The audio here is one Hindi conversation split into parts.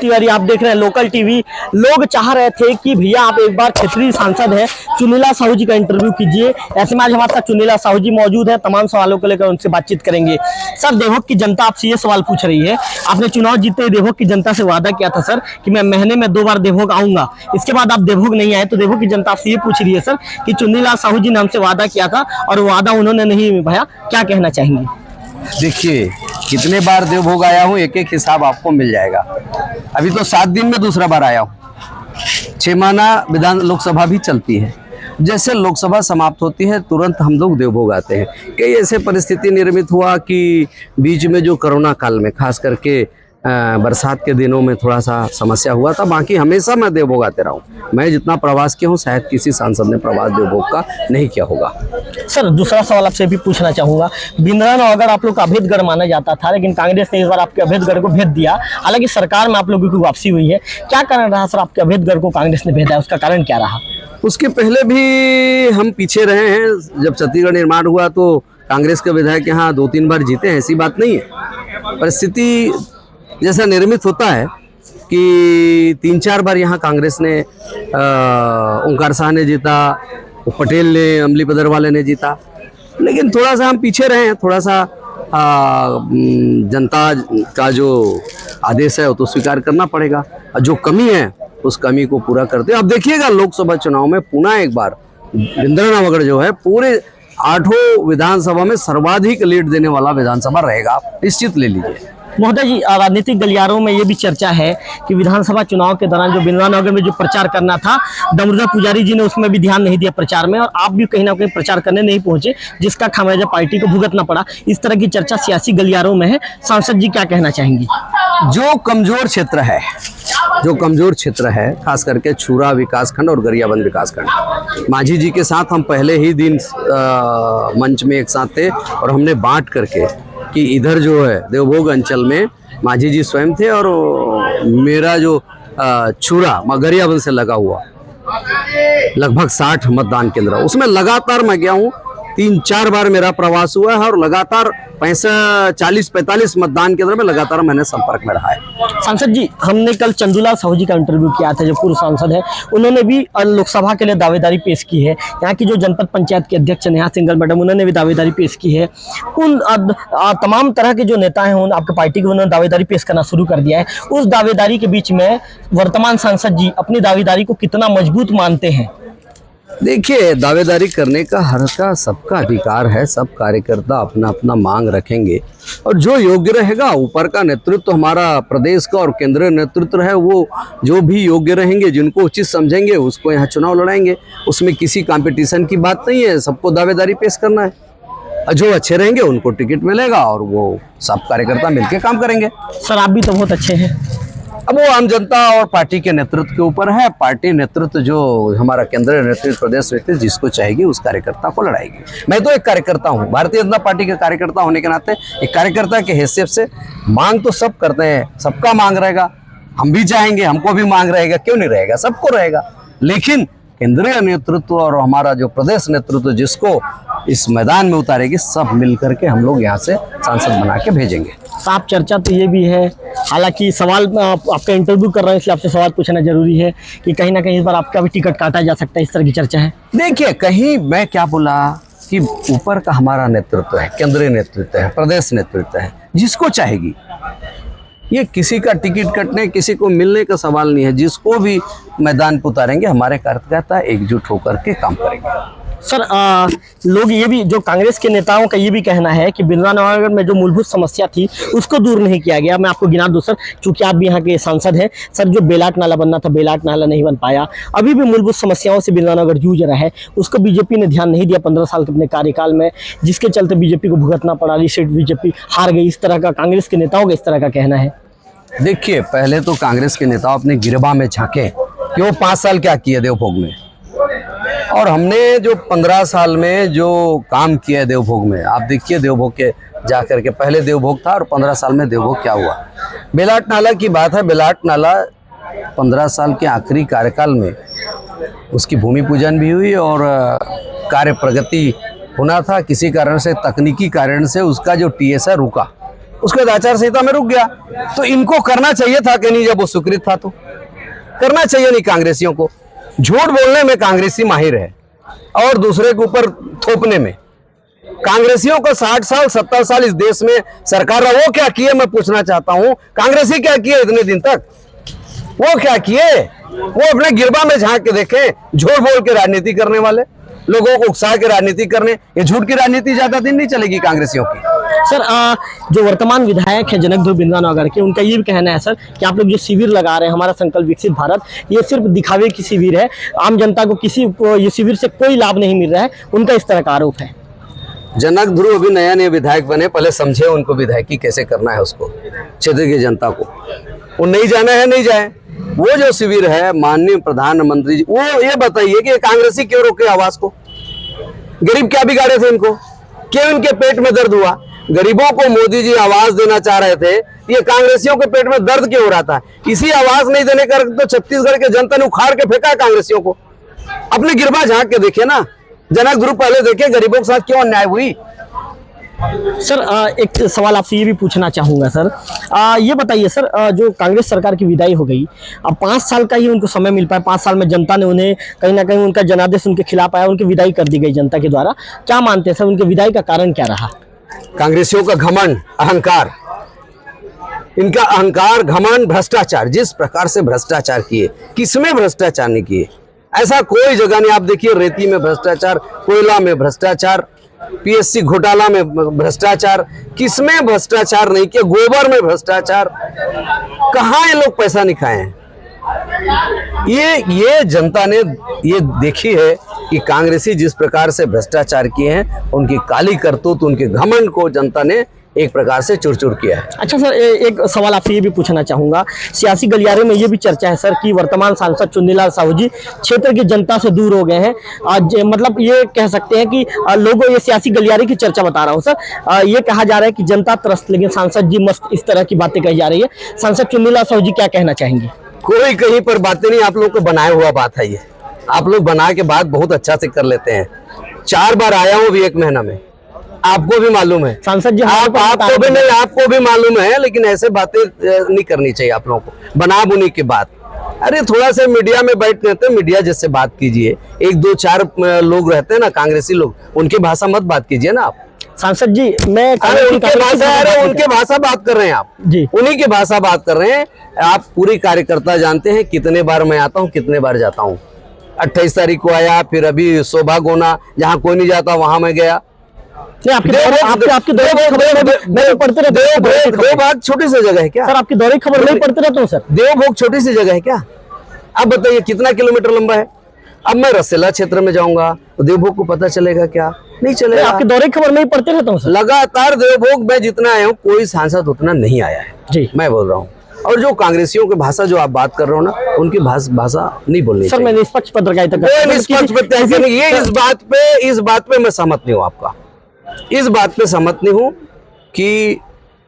तिवारी, आप देख रहे हैं लोकल टीवी। लोग चाह रहे थे कि भैया आप एक बार क्षेत्रीय सांसद हैं, चुनीला साहू जी का इंटरव्यू कीजिए। ऐसे में आज हमारे साथ चुनीला साहू जी मौजूद है, तमाम सवालों को लेकर उनसे बातचीत करेंगे। सर, देवभोग की जनता आपसे ये सवाल पूछ रही है, आपने चुनाव जीतते ही देवभोग की जनता से वादा किया था सर कि मैं महीने में 2 बार देवभोग आऊंगा, इसके बाद आप देवभोग नहीं आए, तो देवभोग की जनता आपसे ये पूछ रही है सर कि चुनीला साहू जी ने हमसे वादा किया था और वादा उन्होंने नहीं निभाया, क्या कहना चाहेंगे? देखिए, कितने बार देवभोग आया हूँ, एक एक हिसाब आपको मिल जाएगा। अभी तो 7 दिन में दूसरा बार आया हूँ। 6 महीना लोकसभा भी चलती है। जैसे लोकसभा समाप्त होती है तुरंत हम लोग देवभोग आते हैं। कई ऐसे परिस्थिति निर्मित हुआ कि बीच में जो कोरोना काल में खास करके बरसात के दिनों में थोड़ा सा समस्या हुआ था, बाकी हमेशा मैं देवभोग आते रहा हूँ। मैं जितना प्रवास किया हूँ शायद किसी सांसद ने प्रवास देवभोग का नहीं किया होगा। सर, दूसरा सवाल आपसे भी पूछना चाहूंगा, भिंद्रनवागढ़ आप लोग का अभेदगढ़ माना जाता था, लेकिन कांग्रेस ने इस बार आपके अभेदगढ़ को भेज दिया। हालांकि सरकार में आप लोगों की वापसी हुई है, क्या कारण रहा सर आपके अभेदगढ़ को कांग्रेस ने भेजा है, उसका कारण क्या रहा? उसके पहले भी हम पीछे रहे हैं। जब छत्तीसगढ़ निर्माण हुआ तो कांग्रेस के विधायक यहाँ 2-3 बार जीते हैं, ऐसी बात नहीं है। परिस्थिति जैसा निर्मित होता है कि 3-4 बार यहाँ कांग्रेस ने ओंकार शाह ने जीता, पटेल ने, अमली पदरवाले ने जीता, लेकिन थोड़ा सा हम पीछे रहे हैं। थोड़ा सा जनता का जो आदेश है वो तो स्वीकार करना पड़ेगा, और जो कमी है उस कमी को पूरा करते हैं। अब देखिएगा लोकसभा चुनाव में पुनः एक बार भिंद्रनवागढ़ जो है पूरे 8 विधानसभा में सर्वाधिक लीड देने वाला विधानसभा रहेगा, आप निश्चित ले लीजिए। महोदय जी, राजनीतिक गलियारों में ये भी चर्चा है कि विधानसभा चुनाव के दौरान जो भिंद्रनवागढ़ में जो प्रचार करना था, दामोदर पुजारी जी ने उसमें भी ध्यान नहीं दिया प्रचार में, और आप भी कहीं ना कहीं प्रचार करने नहीं पहुंचे, जिसका खामियाजा पार्टी को भुगतना पड़ा। इस तरह की चर्चा सियासी गलियारों में है, सांसद जी क्या कहना चाहेंगी? जो कमजोर क्षेत्र है खास करके छुरा विकासखंड और गरियाबंद विकासखंड, मांझी जी के साथ हम पहले ही दिन मंच में एक साथ थे, और हमने बांट करके कि इधर जो है देवभोग अंचल में मांझी जी स्वयं थे, और मेरा जो छुरा गरियाबंद से लगा हुआ लगभग 60 मतदान केंद्र, उसमें लगातार मैं गया हूँ। 3-4 बार मेरा प्रवास हुआ है, और लगातार 40-45 मतदान केंद्र में लगातार मैंने संपर्क में रहा है। सांसद जी, हमने कल चंदूलाल साहू जी का इंटरव्यू किया था, जो पूर्व सांसद है, उन्होंने भी लोकसभा के लिए दावेदारी पेश की है। यहाँ की जो जनपद पंचायत के अध्यक्ष नेहा सिंघल मैडम, उन्होंने भी दावेदारी पेश की है। उन तमाम तरह के जो नेता हैं उन आपके पार्टी के, उन्होंने दावेदारी पेश करना शुरू कर दिया है। उस दावेदारी के बीच में वर्तमान सांसद जी अपनी दावेदारी को कितना मजबूत मानते हैं? देखिए, दावेदारी करने का हर का सबका अधिकार है। सब कार्यकर्ता अपना अपना मांग रखेंगे, और जो योग्य रहेगा, ऊपर का नेतृत्व हमारा प्रदेश का और केंद्रीय नेतृत्व है, वो जो भी योग्य रहेंगे, जिनको उचित समझेंगे, उसको यहाँ चुनाव लड़ाएंगे। उसमें किसी कंपटीशन की बात नहीं है, सबको दावेदारी पेश करना है। जो अच्छे रहेंगे उनको टिकट मिलेगा, और वो सब कार्यकर्ता मिलकर काम करेंगे। सर, आप भी तो बहुत अच्छे हैं। अब वो आम जनता और पार्टी के नेतृत्व के ऊपर है। पार्टी नेतृत्व जो हमारा केंद्रीय नेतृत्व, प्रदेश नेतृत्व जिसको चाहेगी उस कार्यकर्ता को लड़ाएगी। मैं तो एक कार्यकर्ता हूँ, भारतीय जनता पार्टी के कार्यकर्ता होने के नाते एक कार्यकर्ता के हैसियत से मांग तो सब करते हैं, सबका मांग रहेगा। हम भी चाहेंगे, हमको भी मांग रहेगा, क्यों नहीं रहेगा, सबको रहेगा। लेकिन केंद्रीय नेतृत्व और हमारा जो प्रदेश नेतृत्व जिसको इस मैदान में उतारेगी, सब मिलकर के हम लोग यहाँ से सांसद बना के भेजेंगे। साफ चर्चा तो ये भी है, हालांकि सवाल आपका इंटरव्यू कर रहे हैं इसलिए आपसे सवाल पूछना जरूरी है कि कहीं ना कहीं इस बार आपका भी टिकट काटा जा सकता है, इस तरह की चर्चा है। देखिए, कहीं मैं क्या बोला कि ऊपर का हमारा नेतृत्व है, केंद्रीय नेतृत्व है, प्रदेश नेतृत्व है, जिसको चाहेगी। ये किसी का टिकट कटने, किसी को मिलने का सवाल नहीं है। जिसको भी मैदान पर उतारेंगे, हमारे कार्यकर्ता एकजुट होकर के काम करेंगे। सर, लोग ये भी, जो कांग्रेस के नेताओं का ये भी कहना है कि भिंद्रनवागढ़ में जो मूलभूत समस्या थी उसको दूर नहीं किया गया। मैं आपको गिना दूं सर, चूंकि आप भी यहाँ के सांसद हैं सर, जो बेलाट नाला बनना था, बेलाट नाला नहीं बन पाया। अभी भी मूलभूत समस्याओं से भिंद्रनवागढ़ जूझ रहा है, उसको बीजेपी ने ध्यान नहीं दिया 15 साल के अपने कार्यकाल में, जिसके चलते बीजेपी को भुगतना पड़ा, सीट बीजेपी हार गई। इस तरह का कांग्रेस के नेताओं का इस तरह का कहना है। देखिए, पहले तो कांग्रेस के नेता अपने गिरबा में झांके कि वो 5 साल क्या किए देवभोग में, और हमने जो 15 साल में जो काम किया है देवभोग में, आप देखिए देवभोग के जाकर के, पहले देवभोग था और 15 साल में देवभोग क्या हुआ। बेलाट नाला की बात है, बेलाट नाला 15 साल के आखिरी कार्यकाल में उसकी भूमि पूजन भी हुई, और कार्य प्रगति होना था। किसी कारण से, तकनीकी कारण से उसका जो TSA रुका, उसके बाद आचार संहिता में रुक गया। तो इनको करना चाहिए था कि नहीं, जब वो स्वीकृत था तो करना चाहिए नहीं। कांग्रेसियों को झूठ बोलने में कांग्रेसी माहिर है और दूसरे के ऊपर थोपने में। कांग्रेसियों को 60 साल 70 साल इस देश में सरकार रहा, वो क्या किए मैं पूछना चाहता हूं। कांग्रेसी क्या किए इतने दिन तक, वो क्या किए? वो अपने गिरबा में झांक के देखें। झूठ बोल के राजनीति करने वाले लोगों को उकसा के राजनीति करने, ये झूठ की राजनीति ज्यादा दिन नहीं चलेगी कांग्रेसियों की। सर जो वर्तमान विधायक है जनक ध्रुव बिंद्रानगर के, उनका ये भी कहना है सर कि आप लोग जो शिविर लगा रहे हैं हमारा संकल्प विकसित भारत, ये सिर्फ दिखावे की शिविर है, आम जनता को किसी को ये शिविर से कोई लाभ नहीं मिल रहा है। उनका इस तरह का आरोप है। जनक ध्रुव अभी नया नया विधायक बने, पहले समझे उनको विधायकी कैसे करना है, उसको क्षेत्र की जनता को। वो नहीं जाना है नहीं जाए। वो जो शिविर है माननीय प्रधानमंत्री जी, वो ये बताइए कि कांग्रेसी क्यों रोके आवाज को? गरीब क्या बिगाड़े थे इनको? क्यों इनके पेट में दर्द हुआ? गरीबों को मोदी जी आवाज देना चाह रहे थे, ये कांग्रेसियों के पेट में दर्द क्यों हो रहा था? इसी आवाज नहीं देने का तो छत्तीसगढ़ के जनता ने उखाड़ के फेंका कांग्रेसियों को। अपने गिरबा झांक के देखिए ना, जनक ध्रुव पहले देखिए गरीबों के साथ क्यों अन्याय हुई। सर एक सवाल आपसे ये भी पूछना चाहूँगा सर, ये बताइए सर, जो कांग्रेस सरकार की विदाई हो गई, अब 5 साल का ही उनको समय मिल पाया, 5 साल में जनता ने उन्हें कहीं ना कहीं उनका जनादेश उनके खिलाफ आया, उनकी विदाई कर दी गई जनता के द्वारा। क्या मानते हैं सर, उनकी विदाई का कारण क्या रहा? कांग्रेसियों का घमंड, अहंकार, इनका अहंकार, घमंड, भ्रष्टाचार। जिस प्रकार से भ्रष्टाचार किए, किसमें भ्रष्टाचार नहीं किए? ऐसा कोई जगह नहीं। आप देखिए रेती में भ्रष्टाचार, कोयला में भ्रष्टाचार, पीएससी घोटाला में भ्रष्टाचार, किसमें भ्रष्टाचार नहीं किया? गोबर में भ्रष्टाचार। कहाँ ये लोग पैसा नहीं खाए हैं? ये जनता ने ये देखी है कि कांग्रेसी जिस प्रकार से भ्रष्टाचार किए हैं, उनकी काली करतूत, उनके घमंड को जनता ने एक प्रकार से चुर-चुर किया है। अच्छा सर, एक सवाल आपसे ये भी पूछना चाहूँगा, सियासी गलियारे में ये भी चर्चा है सर कि वर्तमान सांसद चुन्नीलाल साहू जी क्षेत्र की जनता से दूर हो गए हैं। आज मतलब ये कह सकते हैं कि लोगों, ये सियासी गलियारे की चर्चा बता रहा हूँ सर, ये कहा जा रहा है कि जनता त्रस्त लेकिन सांसद जी मस्त, इस तरह की बातें कही जा रही है। सांसद चुन्नीलाल साहू जी क्या कहना चाहेंगे? कोई कहीं पर बातें नहीं, आप लोग को बनाया हुआ बात है ये। आप लोग बना के बात बहुत अच्छा से कर लेते हैं। 4 बार आया हूँ अभी 1 महीना में, आपको भी मालूम है। सांसद जी आपको भी नहीं, आपको भी मालूम है, लेकिन ऐसे बातें नहीं करनी चाहिए आप लोगों को, बना बुनी की बात। अरे थोड़ा सा मीडिया में बैठ रहते हैं, मीडिया जैसे बात कीजिए। 1 2 4 लोग रहते हैं ना कांग्रेसी लोग, उनकी भाषा मत बात कीजिए ना आप। सांसद जी मैं उनके भाषा बात कर रहे हैं आप जी, उन्हीं की भाषा बात कर रहे हैं आप। पूरी कार्यकर्ता जानते हैं कितने बार मैं आता हूँ, कितने बार जाता हूँ। 28 तारीख को आया, फिर अभी सौभाग्य होना, जहाँ कोई नहीं जाता वहां मैं गया। आपके देवभोग छोटी सी जगह है क्या सर? आपकी दौरे खबर नहीं पढ़ते रहता हूँ सर। देवभोग छोटी सी जगह है क्या? अब बताइए कितना किलोमीटर लंबा है? अब मैं रसेला क्षेत्र में जाऊंगा तो देवभोग को पता चलेगा क्या? नहीं चलेगा। आपकी दौरे खबर नहीं पढ़ते रहता हूँ सर। लगातार देवभोग में जितना आया हूँ, कोई सांसद उतना नहीं आया है जी, मैं बोल रहा हूँ। और जो कांग्रेसियों की भाषा जो आप बात कर रहे हो ना, उनकी भाषा नहीं बोलनी सर। मैं निष्पक्ष पत्रकारिता इस बात पे मैं सहमत नहीं हूँ। आपका इस बात पे सहमत नहीं हूँ कि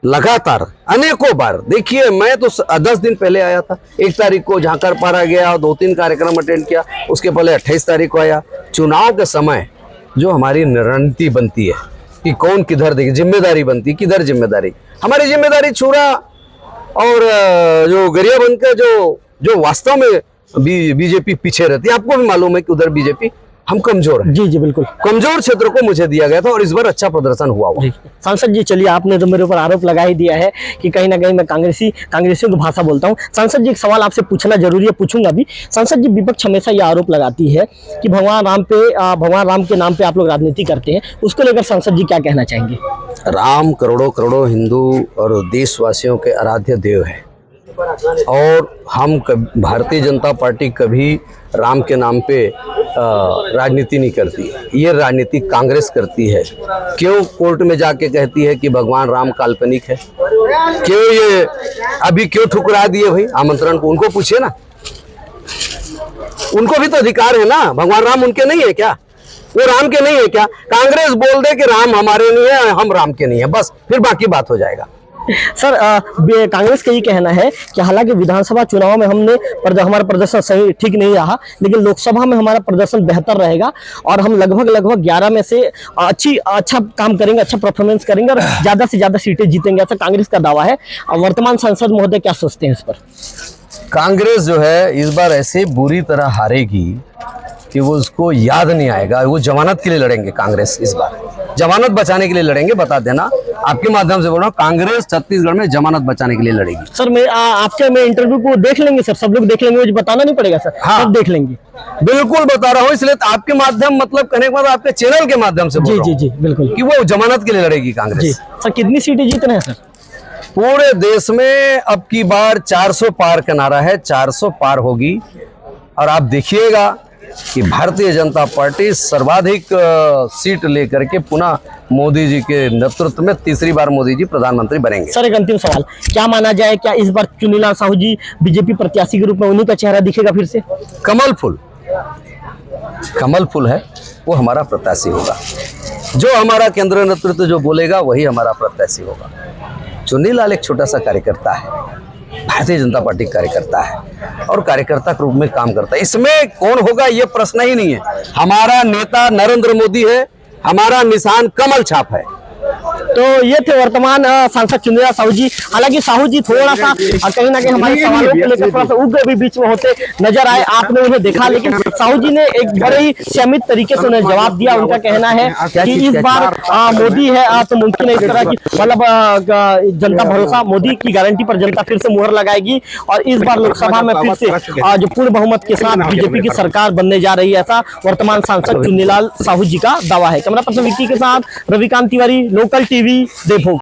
लगातार अनेकों बार, देखिए मैं तो 10 दिन पहले आया था। 1 तारीख को झांकर पारा गया और 2-3 कार्यक्रम अटेंड किया। उसके पहले 28 तारीख को आया। चुनाव के समय जो हमारी रणनीति बनती है कि कौन किधर देखिए, जिम्मेदारी बनती है, किधर जिम्मेदारी। हमारी जिम्मेदारी छुरा और जो गरियाबंद का जो वास्तव में बीजेपी पीछे रहती है। आपको भी मालूम है कि उधर बीजेपी हम कमजोर हैं। जी जी बिल्कुल, कमजोर क्षेत्र को मुझे दिया गया था और इस बार अच्छा प्रदर्शन हुआ। सांसद जी चलिए, आपने तो मेरे ऊपर आरोप लगा ही दिया है कि कहीं ना कहीं मैं कांग्रेसियों की भाषा बोलता हूं। सांसद जी एक सवाल आपसे पूछना जरूरी है, पूछूंगा भी। सांसद जी, विपक्ष हमेशा ये आरोप लगाती है कि भगवान राम के नाम पे आप लोग राजनीति करते हैं, उसको लेकर सांसद जी क्या कहना चाहेंगे? राम करोड़ों हिंदू और देशवासियों के आराध्य देव है और हम भारतीय जनता पार्टी कभी राम के नाम पे राजनीति नहीं करती। ये राजनीति कांग्रेस करती है। क्यों कोर्ट में जाके कहती है कि भगवान राम काल्पनिक है? क्यों ये अभी क्यों ठुकरा दिए भाई आमंत्रण को? उनको पूछिए ना, उनको भी तो अधिकार है ना। भगवान राम उनके नहीं है क्या? वो राम के नहीं है क्या? कांग्रेस बोल दे कि राम हमारे नहीं है, हम राम के नहीं है, बस फिर बाकी बात हो जाएगा। सर कांग्रेस का ये कहना है कि हालांकि विधानसभा चुनाव में हमारा प्रदर्शन सही ठीक नहीं रहा, लेकिन लोकसभा में हमारा प्रदर्शन बेहतर रहेगा और हम लगभग 11 में से अच्छा काम करेंगे, अच्छा परफॉर्मेंस करेंगे और ज्यादा से ज्यादा सीटें जीतेंगे, ऐसा कांग्रेस का दावा है। वर्तमान सांसद महोदय क्या सोचते हैं इस पर? कांग्रेस जो है इस बार ऐसे बुरी तरह हारेगी कि वो उसको याद नहीं आएगा। वो जमानत के लिए लड़ेंगे, कांग्रेस इस बार जमानत बचाने के लिए लड़ेंगे। बता देना, आपके माध्यम से बोल रहा हूँ, कांग्रेस छत्तीसगढ़ में जमानत बचाने के लिए लड़ेगी। सर आपके इंटरव्यू को देख लेंगे सर, सब लोग देख लेंगे, मुझे बताना नहीं पड़ेगा सर। हाँ, सब देख लेंगे। बिल्कुल बता रहा हूँ, इसलिए तो आपके माध्यम मतलब कहने के बाद आपके चैनल के माध्यम से बोल रहा हूं जी बिल्कुल कि वो जमानत के लिए लड़ेगी कांग्रेस। सर कितनी सीटें जीतने हैं सर? पूरे देश में अब की बार 400 पार का नारा है, 400 पार होगी। और आप देखिएगा कि भारतीय जनता पार्टी सर्वाधिक सीट लेकर के पुनः मोदी जी के नेतृत्व में तीसरी बार मोदी जी प्रधानमंत्री बनेंगे। सर एक अंतिम सवाल, क्या माना जाए, क्या इस बार चुनीलाल साहू जी बीजेपी प्रत्याशी के रूप में उन्हीं का चेहरा दिखेगा फिर से? कमल फूल है, वो हमारा प्रत्याशी होगा। जो हमारा केंद्रीय नेतृत्व जो बोलेगा वही हमारा प्रत्याशी होगा। चुनीलाल एक छोटा सा कार्यकर्ता है, भारतीय जनता पार्टी कार्यकर्ता है और कार्यकर्ता के रूप में काम करता है। इसमें कौन होगा ये प्रश्न ही नहीं है। हमारा नेता नरेंद्र मोदी है, हमारा निशान कमल छाप है। तो ये थे वर्तमान सांसद चुनीलाल साहू जी। हालांकि साहू जी थोड़ा सा कहीं ना कहीं हमारे सवालों को लेकर थोड़ा सा उग्र भी बीच में होते नजर आए, आपने उन्हें देखा, लेकिन साहू जी ने एक बड़े ही संयमित तरीके से उन्हें जवाब दिया। उनका कहना है कि इस बार मोदी है तो मुमकिन है इस तरह की मतलब जनता भरोसा, मोदी की गारंटी पर जनता फिर से मुहर लगाएगी और इस बार लोकसभा में फिर से जो पूर्ण बहुमत के साथ बीजेपी की सरकार बनने जा रही है, ऐसा वर्तमान सांसद चुनीलाल साहू जी का दावा है। कैमरा पर्सन विक्की के साथ रविकांत तिवारी, लोकल टीवी, देवभोग।